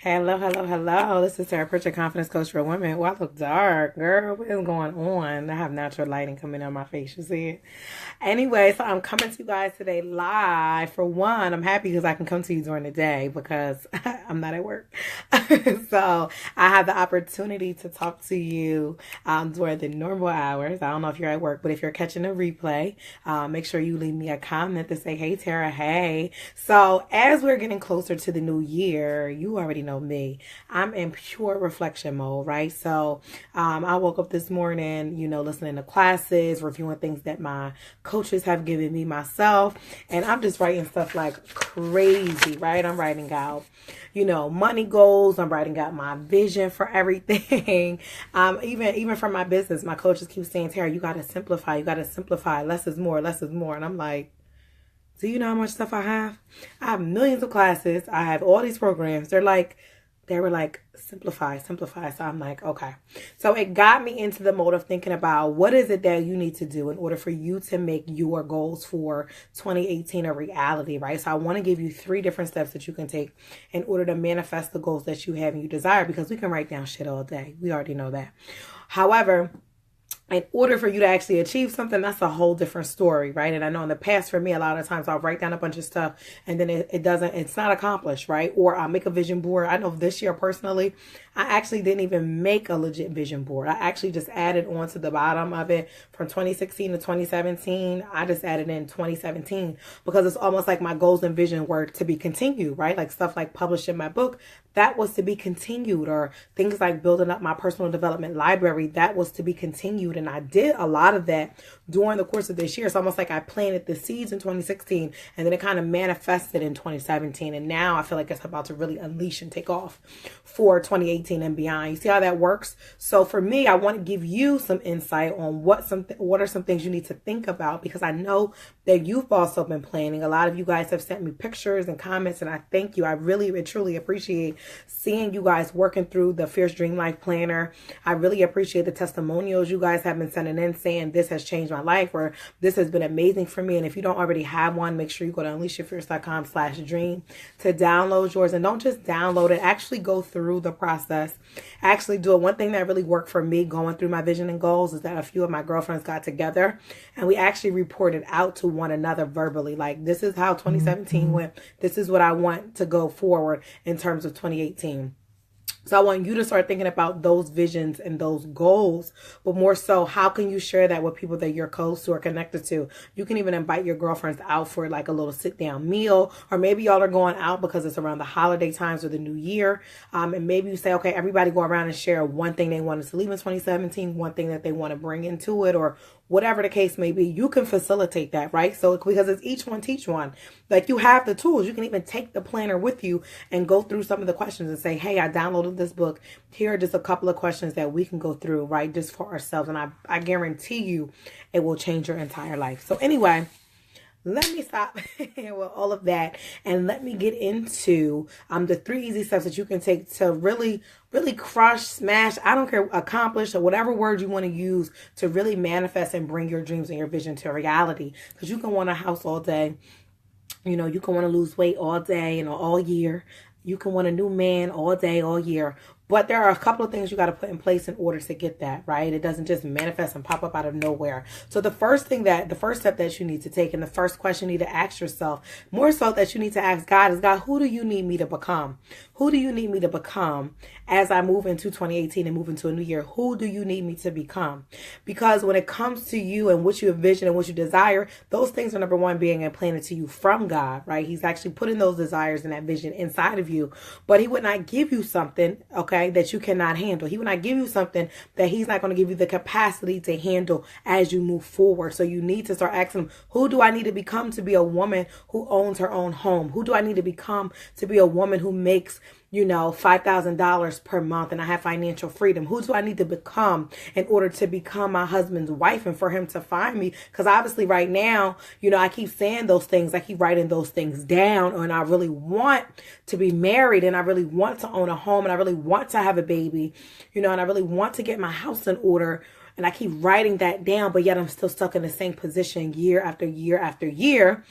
Hello, hello, hello. This is Sarah Pritchard, Confidence Coach for Women. Well, I look dark, girl. What is going on? I have natural lighting coming on my face. You see it? Anyway, so I'm coming to you guys today live. For one, I'm happy because I can come to you during the day because I'm not at work. So I have the opportunity to talk to you during the normal hours. I don't know if you're at work, but if you're catching a replay, make sure you leave me a comment to say, hey, Tara, hey. So as we're getting closer to the new year, you already know me. I'm in pure reflection mode, right? So I woke up this morning, listening to classes, reviewing things that my coaches have given me myself, and I'm just writing stuff like crazy, right? I'm writing out, money goals. I'm writing out my vision for everything. Even for my business, my coaches keep saying, Tara, you got to simplify. You got to simplify. Less is more. Less is more. And I'm like, do you know how much stuff I have? I have millions of classes. I have all these programs. They were like, simplify, simplify. So I'm like, okay. So it got me into the mode of thinking about what is it that you need to do in order for you to make your goals for 2018 a reality, right? So I want to give you 3 different steps that you can take in order to manifest the goals that you have and you desire, because we can write down shit all day. We already know that. However, in order for you to actually achieve something, that's a whole different story, right? And I know in the past for me, a lot of times I'll write down a bunch of stuff and then it's not accomplished, right? Or I'll make a vision board. I know this year personally, I actually didn't even make a legit vision board. I actually just added on to the bottom of it from 2016 to 2017. I just added in 2017 because it's almost like my goals and vision were to be continued, right? Like stuff like publishing my book, that was to be continued, or things like building up my personal development library, that was to be continued. And I did a lot of that during the course of this year. It's almost like I planted the seeds in 2016 and then it kind of manifested in 2017. And now I feel like it's about to really unleash and take off for 2018 and beyond. You see how that works? So for me, I want to give you some insight on what are some things you need to think about, because I know that you've also been planning. A lot of you guys have sent me pictures and comments, and I thank you. I really and truly appreciate seeing you guys working through the Fierce Dream Life Planner. I really appreciate the testimonials you guys have been sending in saying this has changed my life, or this has been amazing for me. And if you don't already have one, make sure you go to unleashyourfierce.com/dream to download yours. And don't just download it, actually go through the process. Actually do it. One thing that really worked for me going through my vision and goals is that a few of my girlfriends got together and we actually reported out to one another verbally. Like, this is how 2017 went. This is what I want to go forward in terms of 2018. So I want you to start thinking about those visions and those goals, but more so, how can you share that with people that you're close to or connected to? You can even invite your girlfriends out for like a little sit down meal, or maybe y'all are going out because it's around the holiday times or the new year. And maybe you say, okay, everybody go around and share one thing they wanted to leave in 2017, one thing that they want to bring into it, or whatever the case may be. You can facilitate that, right? So because it's each one teach one. Like, you have the tools. You can even take the planner with you and go through some of the questions and say, hey, I downloaded this book. Here are just a couple of questions that we can go through, right? Just for ourselves. And I guarantee you it will change your entire life. So anyway, let me stop with all of that and let me get into the 3 easy steps that you can take to really crush, smash, I don't care, accomplish, or whatever word you want to use to really manifest and bring your dreams and your vision to reality. Because you can want a house all day. You can want to lose weight all day and all year. You can want a new man all day, all year. But there are a couple of things you got to put in place in order to get that, right? It doesn't just manifest and pop up out of nowhere. So the first step that you need to take, and the first question you need to ask yourself, more so that you need to ask God, is, God, who do you need me to become? Who do you need me to become as I move into 2018 and move into a new year? Who do you need me to become? Because when it comes to you and what you envision and what you desire, those things are, number one, being implanted to you from God, right? He's actually putting those desires and that vision inside of you. But he would not give you something, okay, that you cannot handle. He would not give you something that he's not going to give you the capacity to handle as you move forward. So you need to start asking him, who do I need to become to be a woman who owns her own home? Who do I need to become to be a woman who makes $5,000 per month and I have financial freedom? Who do I need to become in order to become my husband's wife and for him to find me? Because obviously right now, I keep saying those things. I keep writing those things down, and I really want to be married, and I really want to own a home, and I really want to have a baby, and I really want to get my house in order. And I keep writing that down, but yet I'm still stuck in the same position year after year after year.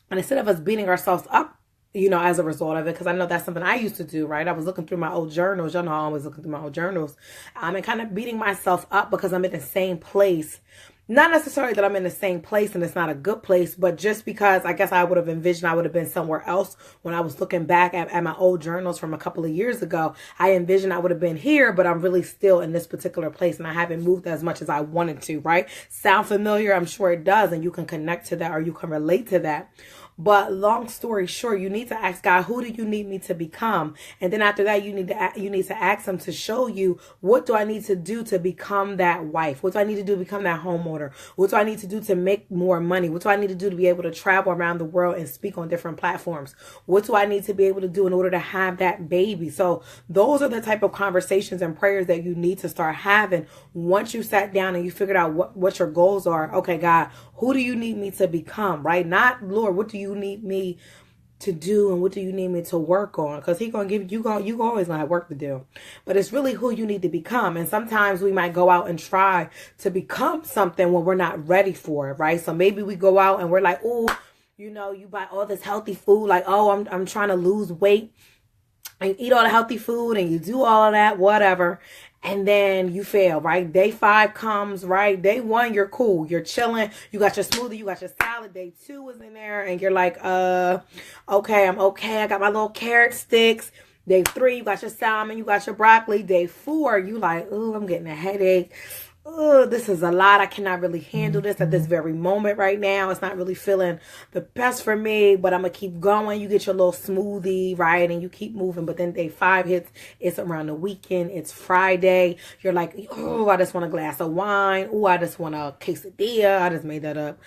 And instead of us beating ourselves up as a result of it, because I know that's something I used to do, right? I was looking through my old journals. Y'all know I'm always looking through my old journals. And kind of beating myself up because I'm in the same place. Not necessarily that I'm in the same place and it's not a good place, but just because I guess I would have envisioned I would have been somewhere else when I was looking back at my old journals from a couple of years ago. I envisioned I would have been here, but I'm really still in this particular place and I haven't moved as much as I wanted to, right? Sound familiar? I'm sure it does, and you can connect to that or you can relate to that. But long story short, you need to ask God, who do you need me to become? And then after that, you need to ask him to show you, what do I need to do to become that wife? What do I need to do to become that homeowner? What do I need to do to make more money? What do I need to do to be able to travel around the world and speak on different platforms? What do I need to be able to do in order to have that baby? So those are the type of conversations and prayers that you need to start having once you sat down and you figured out what your goals are. Okay, God, who do you need me to become, right? Not, Lord, what do you need me to do and what do you need me to work on? Because he's going to give you always going to have work to do. But it's really who you need to become. And sometimes we might go out and try to become something when we're not ready for it, right? So maybe we go out and we're like, oh, you buy all this healthy food. Like, oh, I'm trying to lose weight. And you eat all the healthy food and you do all of that, whatever. And then you fail, right? Day 5 comes, right? Day 1, you're cool. You're chilling. You got your smoothie. You got your salad. Day 2 is in there. And you're like, okay, I'm okay. I got my little carrot sticks. Day 3, you got your salmon. You got your broccoli. Day 4, you like, oh, I'm getting a headache. Oh, this is a lot. I cannot really handle this at this very moment right now. It's not really feeling the best for me, but I'm going to keep going. You get your little smoothie, right? And you keep moving. But then day 5 hits. It's around the weekend. It's Friday. You're like, oh, I just want a glass of wine. Oh, I just want a quesadilla. I just made that up.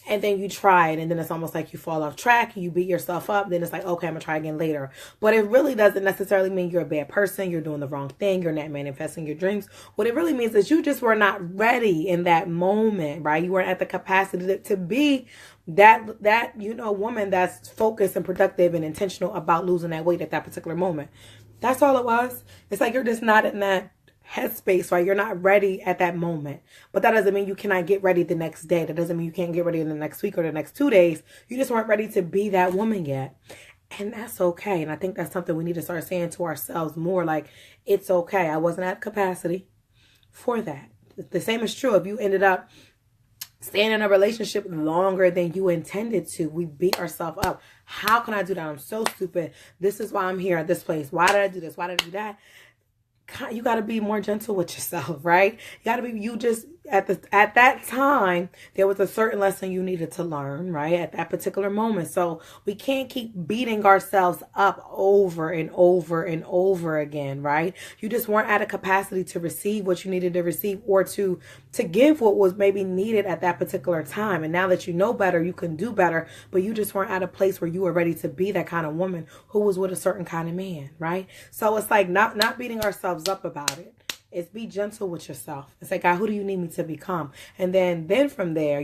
And then you try it, and then it's almost like you fall off track, you beat yourself up, then it's like, okay, I'm gonna try again later. But it really doesn't necessarily mean you're a bad person, you're doing the wrong thing, you're not manifesting your dreams. What it really means is you just were not ready in that moment, right? You weren't at the capacity to be that woman that's focused and productive and intentional about losing that weight at that particular moment. That's all it was. It's like you're just not in that headspace, right? You're not ready at that moment. But that doesn't mean you cannot get ready the next day. That doesn't mean you can't get ready in the next week or the next 2 days. You just weren't ready to be that woman yet. And that's okay. And I think that's something we need to start saying to ourselves more, like, it's okay. I wasn't at capacity for that. The same is true if you ended up staying in a relationship longer than you intended to. We beat ourselves up. How can I do that? I'm so stupid. This is why I'm here at this place. Why did I do this? Why did I do that? You got to be more gentle with yourself, right? You got to be, at that time, there was a certain lesson you needed to learn, right? At that particular moment. So we can't keep beating ourselves up over and over and over again, right? You just weren't at a capacity to receive what you needed to receive or to give what was maybe needed at that particular time. And now that you know better, you can do better, but you just weren't at a place where you were ready to be that kind of woman who was with a certain kind of man, right? So it's like not beating ourselves up about it. It's be gentle with yourself. It's like, God, who do you need me to become? And then from there,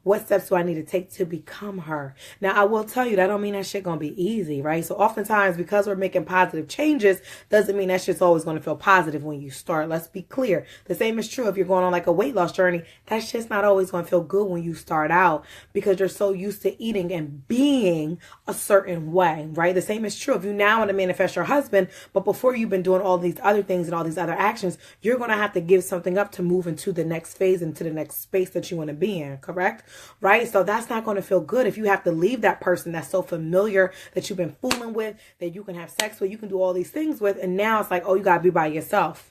what steps do I need to take to become her? Now, I will tell you, that don't mean that shit gonna be easy, right? So oftentimes, because we're making positive changes, doesn't mean that shit's always gonna feel positive when you start. Let's be clear. The same is true if you're going on like a weight loss journey. That shit's not always gonna feel good when you start out because you're so used to eating and being a certain way, right? The same is true if you now want to manifest your husband, but before you've been doing all these other things and all these other actions, you're going to have to give something up to move into the next phase, into the next space that you want to be in, correct? Right? So that's not going to feel good if you have to leave that person that's so familiar that you've been fooling with, that you can have sex with, you can do all these things with, and now it's like, oh, you got to be by yourself.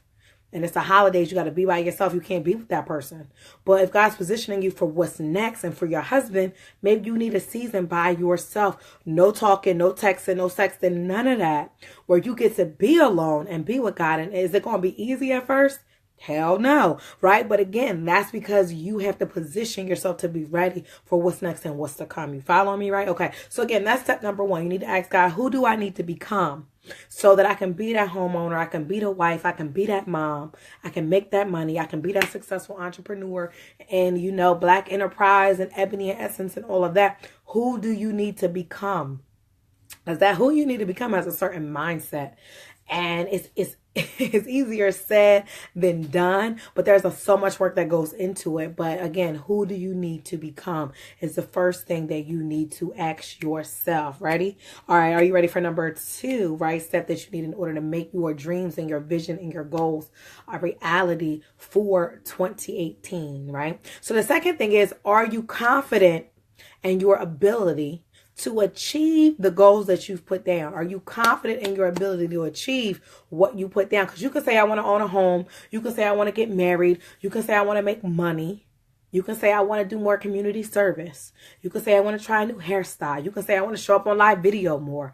And it's the holidays, you got to be by yourself. You can't be with that person. But if God's positioning you for what's next and for your husband, maybe you need a season by yourself. No talking, no texting, no sexting, none of that. Where you get to be alone and be with God. And is it going to be easy at first? Hell no, right? But again, that's because you have to position yourself to be ready for what's next and what's to come. You follow me, right? Okay. So again, that's step number 1. You need to ask God, who do I need to become so that I can be that homeowner, I can be the wife, I can be that mom, I can make that money, I can be that successful entrepreneur and, Black enterprise and Ebony and Essence and all of that. Who do you need to become? Because that who you need to become has a certain mindset. And it's easier said than done, but there's so much work that goes into it. But again, who do you need to become is the first thing that you need to ask yourself. Ready? All right. Are you ready for number 2, right? Step that you need in order to make your dreams and your vision and your goals a reality for 2018, right? So the second thing is, are you confident in your ability to achieve the goals that you've put down? Are you confident in your ability to achieve what you put down? Because you can say, I want to own a home. You can say, I want to get married. You can say, I want to make money. You can say, I want to do more community service. You can say, I want to try a new hairstyle. You can say, I want to show up on live video more.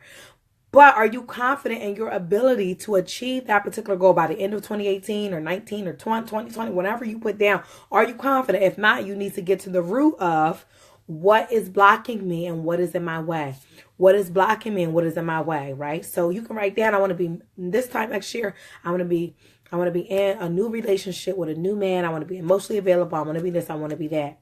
But are you confident in your ability to achieve that particular goal by the end of 2018 or 19 or 2020, whenever you put down? Are you confident? If not, you need to get to the root of what is blocking me and what is in my way. What is blocking me and what is in my way, right? So you can write down, I want to be, this time next year, I want to be in a new relationship with a new man. I want to be emotionally available. I want to be this. I want to be that.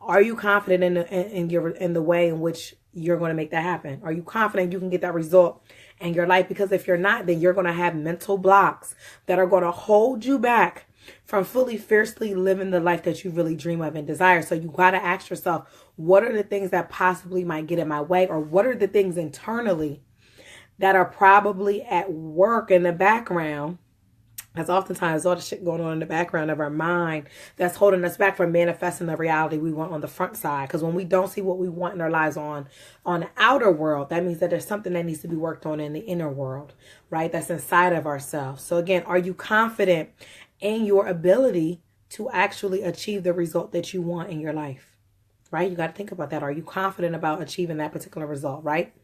Are you confident in the way in which you're going to make that happen? Are you confident you can get that result in your life? Because if you're not, then you're going to have mental blocks that are going to hold you back from fully, fiercely living the life that you really dream of and desire. So you got to ask yourself, what are the things that possibly might get in my way? Or what are the things internally that are probably at work in the background? Because oftentimes all the shit going on in the background of our mind that's holding us back from manifesting the reality we want on the front side. Because when we don't see what we want in our lives on the outer world, that means that there's something that needs to be worked on in the inner world, right? That's inside of ourselves. So again, are you confident in your ability to actually achieve the result that you want in your life? Right? You got to think about that. Are you confident about achieving that particular result? Right?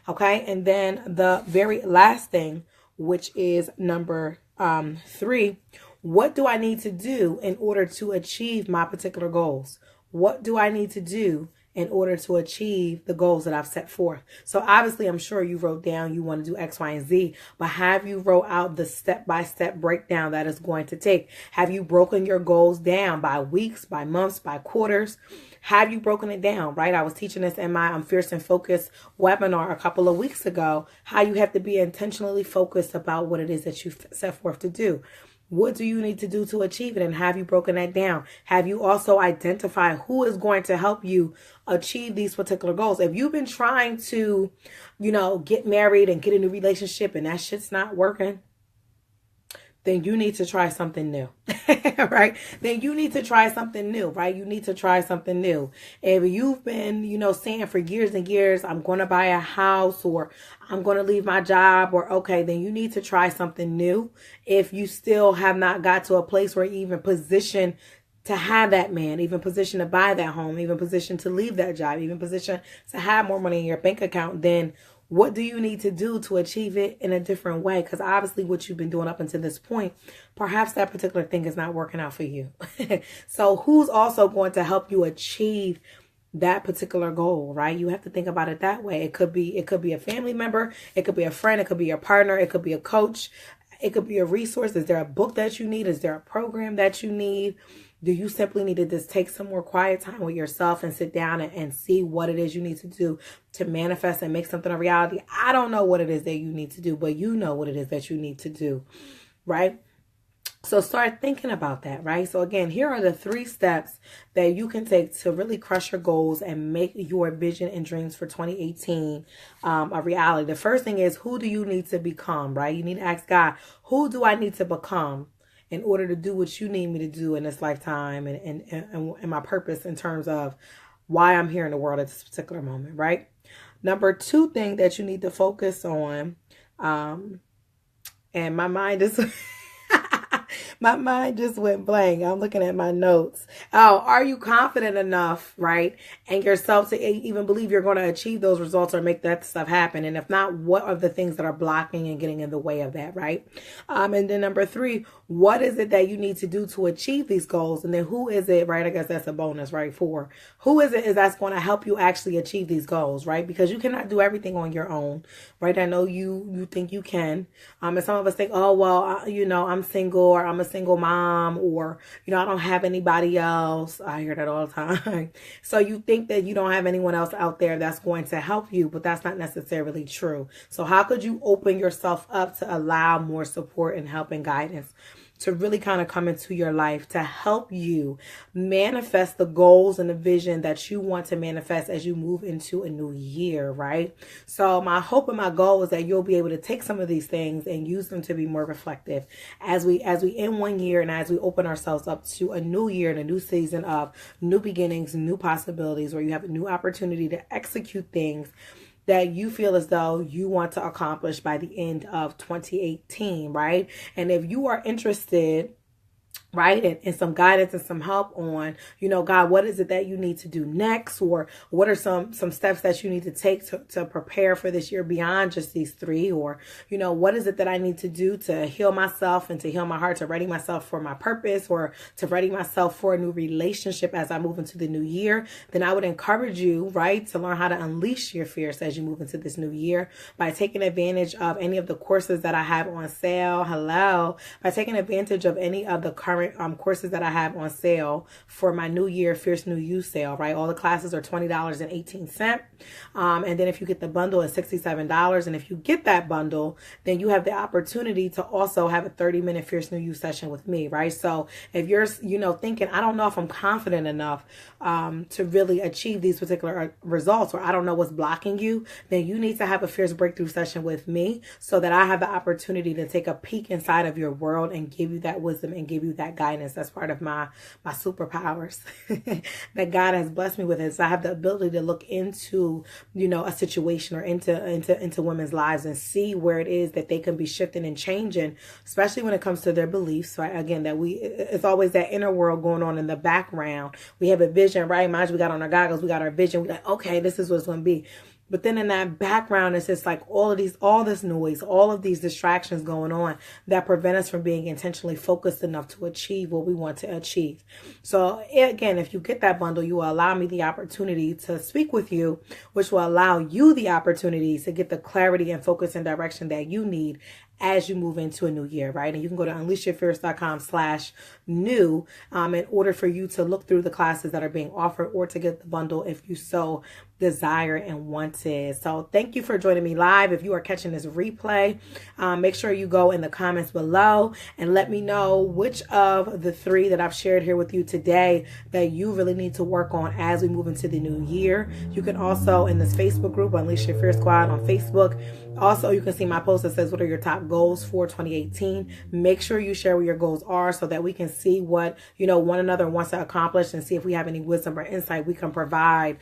Okay. And then the very last thing, which is number 3, what do I need to do in order to achieve my particular goals? What do I need to do in order to achieve the goals that I've set forth? So obviously, I'm sure you wrote down you want to do X, Y, and Z, but have you wrote out the step-by-step breakdown that it's going to take? Have you broken your goals down by weeks, by months, by quarters? Have you broken it down, right? I was teaching this in my Fierce and Focused webinar a couple of weeks ago, how you have to be intentionally focused about what it is that you've set forth to do. What do you need to do to achieve it? And have you broken that down? Have you also identified who is going to help you achieve these particular goals? If you've been trying to, get married and get in a relationship and that shit's not working, then you need to try something new, right? Then you need to try something new, right? You need to try something new. If you've been, saying for years and years, I'm going to buy a house or I'm going to leave my job or okay, then you need to try something new. If you still have not got to a place where you're even positioned to have that man, even positioned to buy that home, even positioned to leave that job, even positioned to have more money in your bank account, then what do you need to do to achieve it in a different way? Because obviously what you've been doing up until this point, perhaps that particular thing is not working out for you. So who's also going to help you achieve that particular goal, right? You have to think about it that way. It could be a family member. It could be a friend. It could be your partner. It could be a coach. It could be a resource. Is there a book that you need? Is there a program that you need? Do you simply need to just take some more quiet time with yourself and sit down and see what it is you need to do to manifest and make something a reality? I don't know what it is that you need to do, but you know what it is that you need to do, right? So start thinking about that, right? So again, here are the 3 steps that you can take to really crush your goals and make your vision and dreams for 2018 a reality. The first thing is, who do you need to become, right? You need to ask God, who do I need to become in order to do what you need me to do in this lifetime and my purpose in terms of why I'm here in the world at this particular moment, right? Number 2 thing that you need to focus on, and my mind is... My mind just went blank. I'm looking at my notes. Oh, are you confident enough, right, and yourself to even believe you're going to achieve those results or make that stuff happen? And if not, what are the things that are blocking and getting in the way of that, right? And then number 3, what is it that you need to do to achieve these goals? And then who is it, right? I guess that's a bonus, right? 4, who is it that's going to help you actually achieve these goals, right? Because you cannot do everything on your own, right? I know you think you can. And some of us think, oh, well, I'm single or I'm a single mom, or, I don't have anybody else. I hear that all the time. So you think that you don't have anyone else out there that's going to help you, but that's not necessarily true. So how could you open yourself up to allow more support and help and guidance to really kind of come into your life to help you manifest the goals and the vision that you want to manifest as you move into a new year, right? So my hope and my goal is that you'll be able to take some of these things and use them to be more reflective as we end one year, and as we open ourselves up to a new year and a new season of new beginnings, new possibilities, where you have a new opportunity to execute things that you feel as though you want to accomplish by the end of 2018, right? And if you are interested, right, and some guidance and some help on, God, what is it that you need to do next? Or what are some steps that you need to take to prepare for this year beyond just these three? Or, what is it that I need to do to heal myself and to heal my heart, to ready myself for my purpose, or to ready myself for a new relationship as I move into the new year? Then I would encourage you, right, to learn how to unleash your fears as you move into this new year by taking advantage of any of the courses that I have on sale. By taking advantage of any of the current courses that I have on sale for my New Year Fierce New You sale, right? All the classes are $20.18. And then if you get the bundle, it's $67. And if you get that bundle, then you have the opportunity to also have a 30-minute Fierce New You session with me, right? So if you're, thinking, I don't know if I'm confident enough to really achieve these particular results, or I don't know what's blocking you, then you need to have a Fierce Breakthrough session with me so that I have the opportunity to take a peek inside of your world and give you that wisdom and give you that guidance. That's part of my superpowers that God has blessed me with. Is I have the ability to look into, a situation or into women's lives and see where it is that they can be shifting and changing, especially when it comes to their beliefs, right? Again, that it's always that inner world going on in the background. We have a vision, right? Mind you, we got on our goggles, we got our vision. We're like, okay, this is what it's going to be. But then in that background, it's just like all this noise, all of these distractions going on that prevent us from being intentionally focused enough to achieve what we want to achieve. So again, if you get that bundle, you will allow me the opportunity to speak with you, which will allow you the opportunity to get the clarity and focus and direction that you need as you move into a new year, right? And you can go to unleashyourfierce.com/new in order for you to look through the classes that are being offered, or to get the bundle if you so desire and want it. So thank you for joining me live. If you are catching this replay, make sure you go in the comments below and let me know which of the three that I've shared here with you today that you really need to work on as we move into the new year. You can also, in this Facebook group, Unleash Your Fierce Squad on Facebook, also, you can see my post that says, what are your top goals for 2018? Make sure you share what your goals are so that we can see what, one another wants to accomplish, and see if we have any wisdom or insight we can provide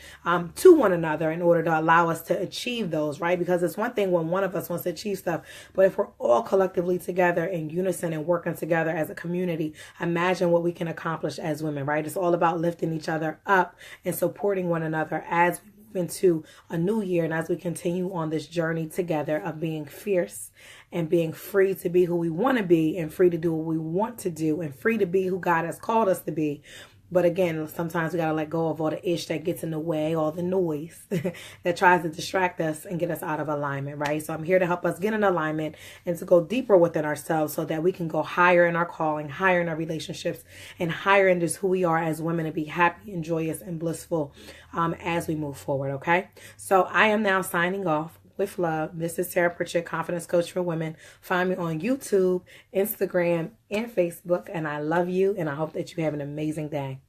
to one another in order to allow us to achieve those, right? Because it's one thing when one of us wants to achieve stuff, but if we're all collectively together in unison and working together as a community, imagine what we can accomplish as women, right? It's all about lifting each other up and supporting one another as we into a new year, and as we continue on this journey together of being fierce and being free to be who we want to be, and free to do what we want to do, and free to be who God has called us to be. But again, sometimes we got to let go of all the ish that gets in the way, all the noise that tries to distract us and get us out of alignment, right? So I'm here to help us get in alignment and to go deeper within ourselves so that we can go higher in our calling, higher in our relationships, and higher in just who we are as women, and be happy and joyous and blissful as we move forward, okay? So I am now signing off with love. This is Sarah Pritchett, Confidence Coach for Women. Find me on YouTube, Instagram, and Facebook. And I love you, and I hope that you have an amazing day.